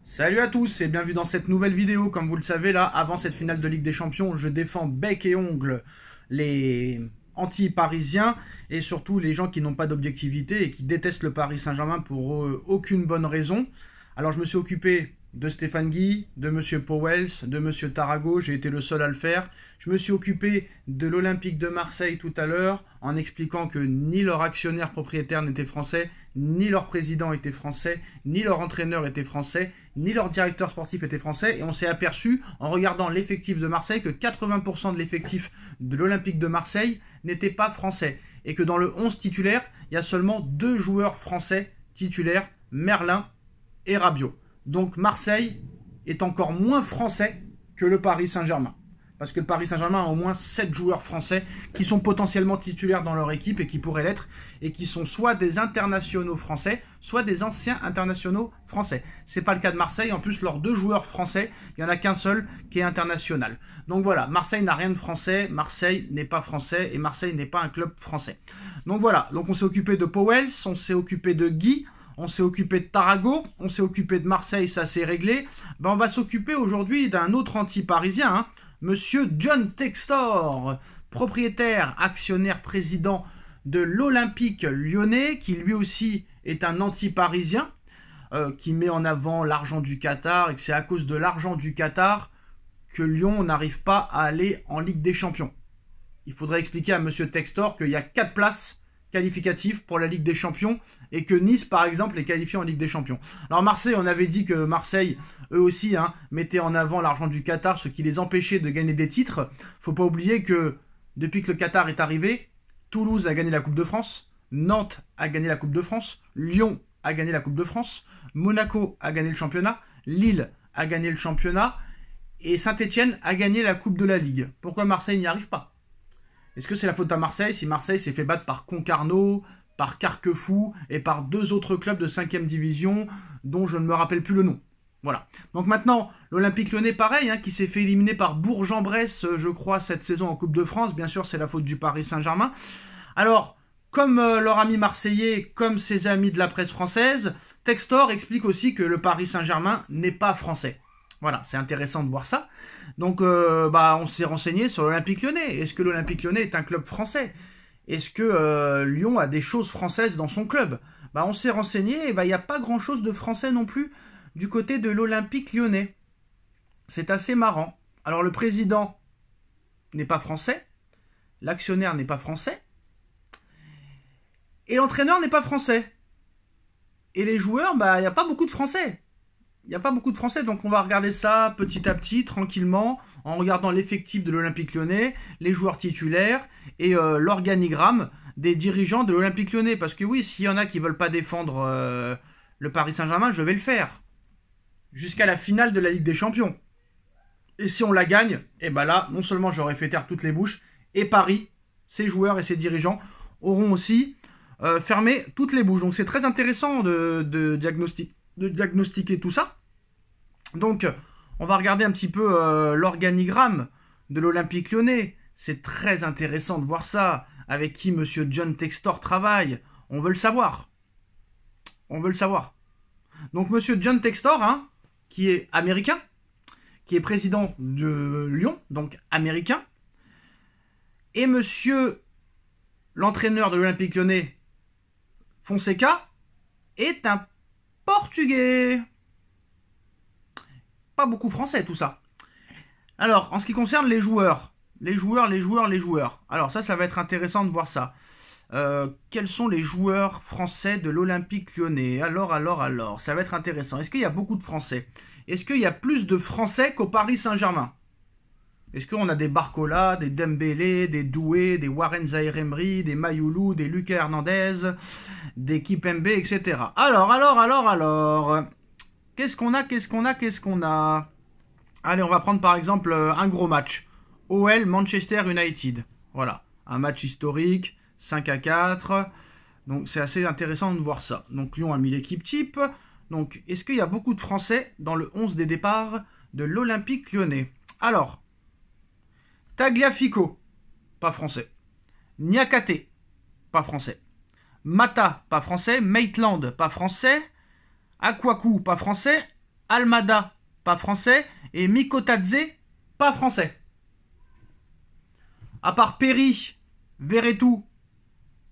Salut à tous et bienvenue dans cette nouvelle vidéo. Comme vous le savez là, avant cette finale de Ligue des Champions, je défends bec et ongle les anti-parisiens et surtout les gens qui n'ont pas d'objectivité et qui détestent le Paris Saint-Germain pour aucune bonne raison. Alors je me suis occupé de Stéphane Guy, de Monsieur Powell, de Monsieur Tarago, j'ai été le seul à le faire. Je me suis occupé de l'Olympique de Marseille tout à l'heure en expliquant que ni leur actionnaire propriétaire n'était français, ni leur président était français, ni leur entraîneur était français, ni leur directeur sportif était français. Et on s'est aperçu en regardant l'effectif de Marseille que 80% de l'effectif de l'Olympique de Marseille n'était pas français. Et que dans le 11 titulaire, il y a seulement 2 joueurs français titulaires, Merlin et Rabiot. Donc Marseille est encore moins français que le Paris Saint-Germain. Parce que le Paris Saint-Germain a au moins 7 joueurs français qui sont potentiellement titulaires dans leur équipe et qui pourraient l'être, et qui sont soit des internationaux français, soit des anciens internationaux français. C'est pas le cas de Marseille. En plus, leurs 2 joueurs français, il n'y en a qu'un seul qui est international. Donc voilà, Marseille n'a rien de français, Marseille n'est pas français, et Marseille n'est pas un club français. Donc voilà, donc on s'est occupé de Powell, on s'est occupé de Guy, on s'est occupé de Tarago, on s'est occupé de Marseille, ça s'est réglé. On va s'occuper aujourd'hui d'un autre anti-parisien, Monsieur John Textor, propriétaire, actionnaire, président de l'Olympique Lyonnais, qui lui aussi est un anti-parisien, qui met en avant l'argent du Qatar, et que c'est à cause de l'argent du Qatar que Lyon n'arrive pas à aller en Ligue des Champions. Il faudrait expliquer à Monsieur Textor qu'il y a 4 places qualificatifs pour la Ligue des Champions et que Nice, par exemple, est qualifié en Ligue des Champions. Alors Marseille, on avait dit que Marseille, eux aussi, mettaient en avant l'argent du Qatar, ce qui les empêchait de gagner des titres. Faut pas oublier que depuis que le Qatar est arrivé, Toulouse a gagné la Coupe de France, Nantes a gagné la Coupe de France, Lyon a gagné la Coupe de France, Monaco a gagné le championnat, Lille a gagné le championnat et Saint-Etienne a gagné la Coupe de la Ligue. Pourquoi Marseille n'y arrive pas ? Est-ce que c'est la faute à Marseille si Marseille s'est fait battre par Concarneau, par Carquefou et par 2 autres clubs de 5e division dont je ne me rappelle plus le nom? Voilà. Donc maintenant, l'Olympique Lyonnais, pareil, qui s'est fait éliminer par Bourg-en-Bresse, je crois, cette saison en Coupe de France. Bien sûr, c'est la faute du Paris Saint-Germain. Alors, comme leur ami marseillais, comme ses amis de la presse française, Textor explique aussi que le Paris Saint-Germain n'est pas français. Voilà, c'est intéressant de voir ça. Donc, on s'est renseigné sur l'Olympique Lyonnais. Est-ce que l'Olympique Lyonnais est un club français? Est-ce que Lyon a des choses françaises dans son club? On s'est renseigné et il n'y a pas grand-chose de français non plus du côté de l'Olympique Lyonnais. C'est assez marrant. Alors, le président n'est pas français, l'actionnaire n'est pas français, et l'entraîneur n'est pas français. Et les joueurs, il n'y a pas beaucoup de français. Il n'y a pas beaucoup de Français, donc on va regarder ça petit à petit, tranquillement, en regardant l'effectif de l'Olympique Lyonnais, les joueurs titulaires et l'organigramme des dirigeants de l'Olympique Lyonnais. Parce que oui, s'il y en a qui ne veulent pas défendre le Paris Saint-Germain, je vais le faire. Jusqu'à la finale de la Ligue des Champions. Et si on la gagne, là, non seulement j'aurai fait taire toutes les bouches, et Paris, ses joueurs et ses dirigeants, auront aussi fermé toutes les bouches. Donc c'est très intéressant de diagnostiquer tout ça. Donc, on va regarder un petit peu l'organigramme de l'Olympique Lyonnais. C'est très intéressant de voir ça. Avec qui Monsieur John Textor travaille. On veut le savoir. On veut le savoir. Donc, Monsieur John Textor, qui est américain, qui est président de Lyon, donc américain, et Monsieur l'entraîneur de l'Olympique Lyonnais, Fonseca, est un Portugais. Pas beaucoup français tout ça. Alors, en ce qui concerne les joueurs. Alors ça va être intéressant de voir ça. Quels sont les joueurs français de l'Olympique Lyonnais? Alors, ça va être intéressant. Est-ce qu'il y a beaucoup de Français? Est-ce qu'il y a plus de Français qu'au Paris Saint-Germain? Est-ce qu'on a des Barcola, des Dembélé, des Doué, des Warren Zaïre-Emery, des Mayoulou, des Lucas Hernandez, des Kipembe, etc. Alors. Qu'est-ce qu'on a? Allez, on va prendre par exemple un gros match. OL Manchester United. Voilà. Un match historique, 5-4. Donc c'est assez intéressant de voir ça. Donc Lyon a mis l'équipe type. Donc est-ce qu'il y a beaucoup de Français dans le 11 des départs de l'Olympique Lyonnais? Alors, Tagliafico, pas français. Niakate, pas français. Mata, pas français. Maitland, pas français. Akwaku, pas français. Almada, pas français, et Mikotadze, pas français. À part Perry, Verretou,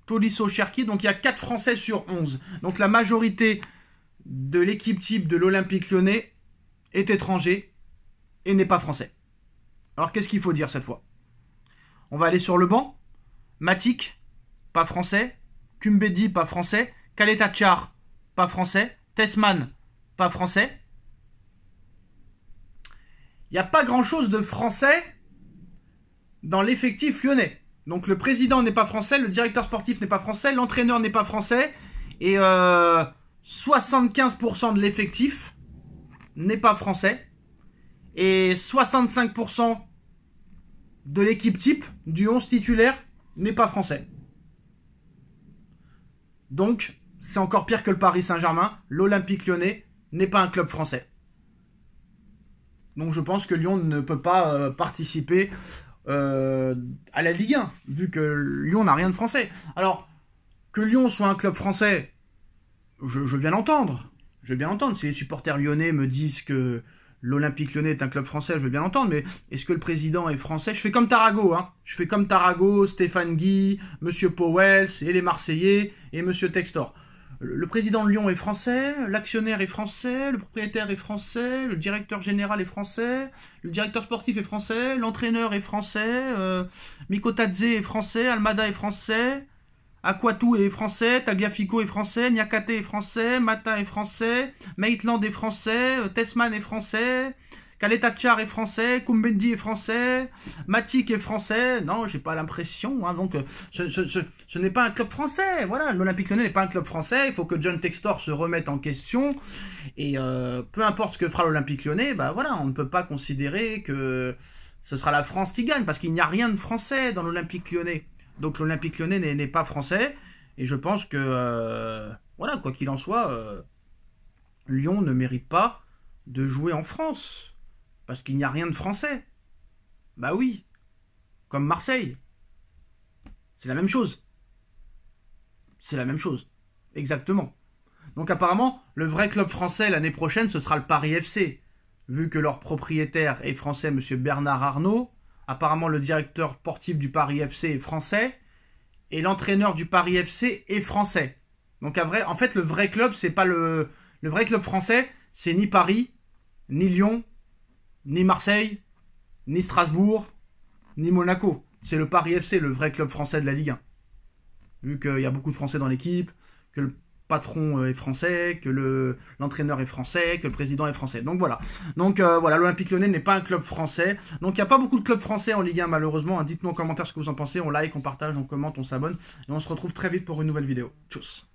Tolisso, Cherki, donc il y a 4 Français sur 11. Donc la majorité de l'équipe type de l'Olympique Lyonnais est étranger et n'est pas français. Alors qu'est-ce qu'il faut dire cette fois? On va aller sur le banc. Matic, pas français. Kumbedi, pas français. Kaletachar, pas français. Tessman, pas français. Il n'y a pas grand-chose de français dans l'effectif lyonnais. Donc le président n'est pas français, le directeur sportif n'est pas français, l'entraîneur n'est pas français, et 75% de l'effectif n'est pas français, et 65% de l'équipe type du 11 titulaire n'est pas français. Donc c'est encore pire que le Paris Saint-Germain, l'Olympique Lyonnais n'est pas un club français. Donc je pense que Lyon ne peut pas participer à la Ligue 1, vu que Lyon n'a rien de français. Alors, que Lyon soit un club français, je veux bien l'entendre. Je veux bien l'entendre. Si les supporters lyonnais me disent que l'Olympique Lyonnais est un club français, je veux bien l'entendre. Mais est-ce que le président est français? Je fais comme Tarago, hein. Je fais comme Tarago, Stéphane Guy, Monsieur Powell, et les Marseillais, et Monsieur Textor. Le président de Lyon est français, l'actionnaire est français, le propriétaire est français, le directeur général est français, le directeur sportif est français, l'entraîneur est français, Mikotadze est français, Almada est français, Aquatou est français, Tagliafico est français, Niakate est français, Mata est français, Maitland est français, Tessman est français, Kaletachar est français, Kumbedi est français, Matic est français. Non, j'ai pas l'impression. Hein, donc, ce n'est pas un club français. Voilà, l'Olympique Lyonnais n'est pas un club français. Il faut que John Textor se remette en question. Et peu importe ce que fera l'Olympique Lyonnais, bah voilà, on ne peut pas considérer que ce sera la France qui gagne parce qu'il n'y a rien de français dans l'Olympique Lyonnais. Donc l'Olympique Lyonnais n'est pas français. Et je pense que voilà, quoi qu'il en soit, Lyon ne mérite pas de jouer en France. Parce qu'il n'y a rien de français. Bah oui. Comme Marseille. C'est la même chose. C'est la même chose. Exactement. Donc apparemment, le vrai club français l'année prochaine, ce sera le Paris FC. Vu que leur propriétaire est français, M. Bernard Arnault. Apparemment, le directeur sportif du Paris FC est français. Et l'entraîneur du Paris FC est français. Donc en fait, le vrai club, c'est pas le vrai club français, c'est ni Paris, ni Lyon, ni Marseille, ni Strasbourg, ni Monaco. C'est le Paris FC, le vrai club français de la Ligue 1. Vu qu'il y a beaucoup de Français dans l'équipe, que le patron est français, que l'entraîneur est français, que le président est français. Donc voilà. Donc voilà, l'Olympique Lyonnais n'est pas un club français. Donc il n'y a pas beaucoup de clubs français en Ligue 1 malheureusement. Dites-nous en commentaire ce que vous en pensez. On like, on partage, on commente, on s'abonne. Et on se retrouve très vite pour une nouvelle vidéo. Tchuss.